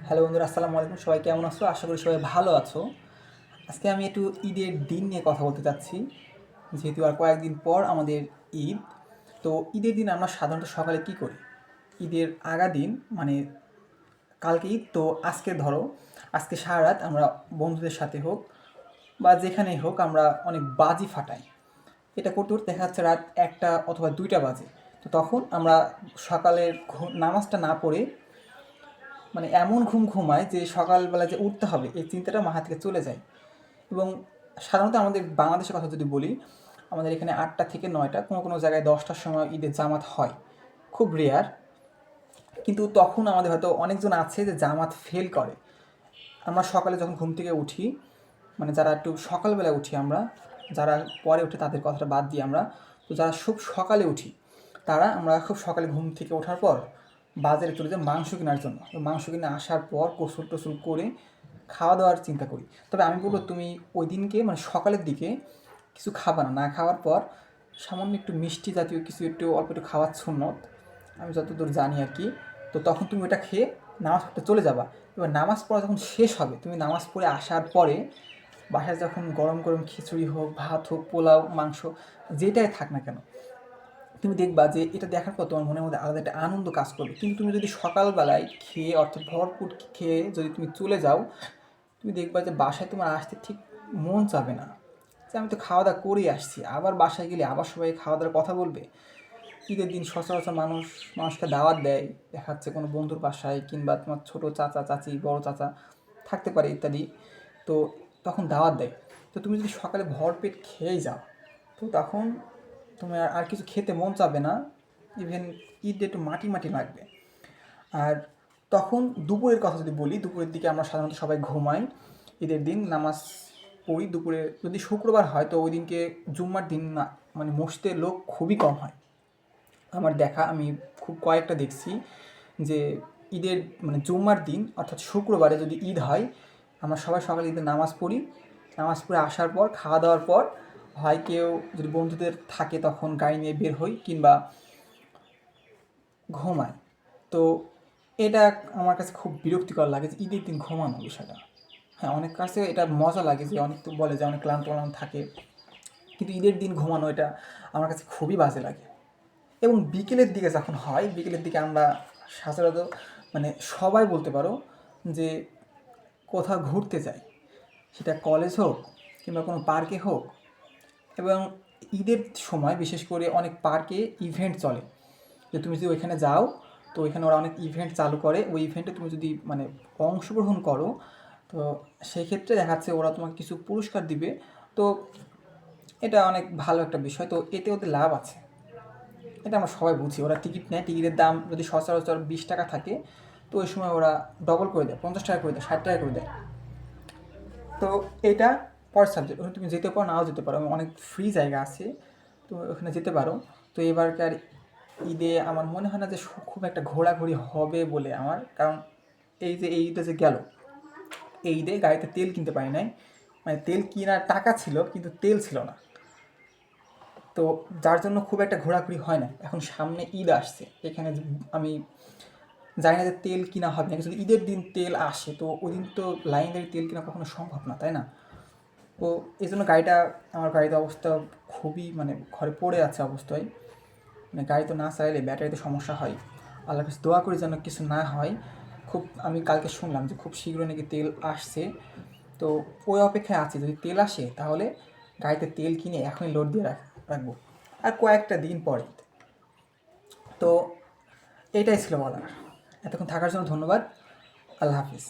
Hello বন্ধুরা, আসসালামু আলাইকুম। সবাই কেমন আছো? আশা করি সবাই ভালো আছো। আজকে আমি একটু ঈদের দিন নিয়ে কথা বলতে চাচ্ছি, যেহেতু আর কয়েকদিন পর আমাদের ঈদ। তো ঈদের দিন আমরা সাধারণত সকালে কী করি? ঈদের আগা দিন মানে কালকে ঈদ, তো আজকে ধরো আজকে সারা রাত আমরা বন্ধুদের সাথে হোক বা যেখানেই হোক আমরা অনেক বাজি ফাটাই। এটা করতে করতে দেখা যাচ্ছে রাত 1টা অথবা 2টা বাজে। তো তখন আমরা সকালের নামাজটা না পড়ে মানে এমন ঘুম ঘুমায় যে সকালবেলা যে উঠতে হবে এই চিন্তাটা মাথা থেকে চলে যায়। এবং সাধারণত আমাদের বাংলাদেশের কথা যদি বলি, আমাদের এখানে 8টা থেকে 9টা, কোনো কোনো জায়গায় 10টার সময় ঈদের জামাত হয়, খুব রেয়ার। কিন্তু তখন আমাদের হয়তো অনেকজন আছে যে জামাত ফেল করে। আমরা সকালে যখন ঘুম থেকে উঠি, মানে যারা একটু সকালবেলায় উঠি আমরা, যারা পরে উঠে তাদের কথাটা বাদ দিই আমরা, তো যারা খুব সকালে উঠি আমরা খুব সকালে ঘুম থেকে ওঠার পর বাজারে চলে যাই মাংস কেনার জন্য। মাংস কিনে আসার পর গোসল টোসল করে খাওয়া দাওয়ার চিন্তা করি। তবে আমি বলবো তুমি ওই দিনকে মানে সকালের দিকে কিছু খাবা না, না খাওয়ার পর সামান্য একটু মিষ্টি জাতীয় কিছু একটু অল্প একটু খাওয়ার সুন্নত, আমি যতদূর জানি আর কি। তো তখন তুমি ওটা খেয়ে নামাজ পড়তে চলে যাবা। এবার নামাজ পড়া যখন শেষ হবে, তুমি নামাজ পড়ে আসার পরে বাসায় যখন গরম গরম খিচুড়ি হোক, ভাত হোক, পোলাও, মাংস, যেটাই থাক না কেন, তুমি দেখবা যে এটা দেখার পর তোমার মনের মধ্যে আলাদা একটা আনন্দ কাজ করবে। কিন্তু তুমি যদি সকালবেলায় খেয়ে অর্থাৎ ভরপুর খেয়ে যদি তুমি চলে যাও, তুমি দেখবা যে বাসায় তোমার আসতে ঠিক মন চাবে না, যে আমি তো খাওয়া দাওয়া করেই আসছি, আবার বাসায় গেলে আবার সবাই খাওয়া দাওয়ার কথা বলবে। ঈদের দিন সচরাচর মানুষকে দাওয়াত দেয়, দেখা যাচ্ছে কোনো বন্ধুর বাসায় কিংবা তোমার ছোটো চাচা চাচি, বড় চাচা থাকতে পারে ইত্যাদি। তো তখন দাওয়াত দেয়। তো তুমি যদি সকালে ভরপেট খেয়েই যাও, তো তখন তোমার আর কিছু খেতে মন চাবে না। ইভেন ঈদ একটু মাটি মাটি লাগবে। আর তখন দুপুরের কথা যদি বলি, দুপুরের দিকে আমরা সাধারণত সবাই ঘুমাই। ঈদের দিন নামাজ পড়ি দুপুরে। যদি শুক্রবার হয় তো ওই দিনকে জুম্মার দিন না, মানে মসজিদে লোক খুবই কম হয় আমার দেখা। আমি খুব কয়েকটা দেখছি যে ঈদের মানে জুম্মার দিন অর্থাৎ শুক্রবারে যদি ঈদ হয়, আমরা সবাই সকালে ঈদের নামাজ পড়ি। নামাজ পড়ে আসার পর খাওয়া দাওয়ার পর হয় কেউ যদি বন্ধুদের থাকে তখন গাড়ি নিয়ে বের হই কিংবা ঘুমায়। তো এটা আমার কাছে খুব বিরক্তিকর লাগে যে ঈদের দিন ঘুমানো বিষয়টা। হ্যাঁ, অনেক কাছে এটা মজা লাগে যে অনেক তো বলে যে অনেক ক্লান্ত ক্লান্ত থাকে, কিন্তু ঈদের দিন ঘুমানো এটা আমার কাছে খুবই বাজে লাগে। এবং বিকেলের দিকে যখন হয়, বিকেলের দিকে আমরা সচরাচর মানে সবাই বলতে পারো যে কোথাও ঘুরতে যাই, সেটা কলেজ হোক কিংবা কোনো পার্কে হোক। এবং ঈদের সময় বিশেষ করে অনেক পার্কে ইভেন্ট চলে, যে তুমি যদি ওইখানে যাও তো ওইখানে ওরা অনেক ইভেন্ট চালু করে। ওই ইভেন্টে তুমি যদি মানে অংশগ্রহণ করো, তো সেই ক্ষেত্রে দেখা যাচ্ছে ওরা তোমাকে কিছু পুরস্কার দিবে। তো এটা অনেক ভালো একটা বিষয়, তো এতে ওদের লাভ আছে, এটা আমরা সবাই বুঝি। ওরা টিকিট নেয়, টিকিটের দাম যদি সচরাচর 20 টাকা থাকে, তো ওই সময় ওরা ডবল করে দেয়, 50 টাকা করে দেয়, 60 টাকা করে দেয়। তো এটা পরের সাবজেক্ট, ওখানে তুমি যেতে পারো নাও যেতে পারো, অনেক ফ্রি জায়গা আছে, তো ওখানে যেতে পারো। তো এবারকার ঈদে আমার মনে হয় না যে খুব একটা ঘোরাঘুরি হবে বলে আমার, কারণ এই ঈদে যে গেল, এই ঈদে গাড়িতে তেল কিনতে পারি নাই। মানে তেল কেনার টাকা ছিল কিন্তু তেল ছিল না, তো যার জন্য খুব একটা ঘোরাঘুরি হয় না। এখন সামনে ঈদ আসছে, এখানে আমি জানি না যে তেল কিনা হবে না, যদি ঈদের দিন তেল আসে তো ওই দিন তো লাইন দিয়ে তেল কেনা কখনো সম্ভব না, তাই না? তো এই জন্য আমার গাড়িতে অবস্থা খুবই মানে ঘরে পড়ে আছে অবস্থায়। মানে গাড়ি তো না চালাইলে ব্যাটারিতে সমস্যা হয়। আল্লাহর কাছে দোয়া করি যেন কিছু না হয়। আমি কালকে শুনলাম যে খুব শীঘ্রই নাকি তেল আসছে। তো ওই অপেক্ষায় আছি, যদি তেল আসে তাহলে গাড়িতে তেল কিনে এখনই লোড দিয়ে রাখবো, আর কয়েকটা দিন পরে। তো এটাই ছিল বলার। এতক্ষণ থাকার জন্য ধন্যবাদ। আল্লাহ হাফিজ।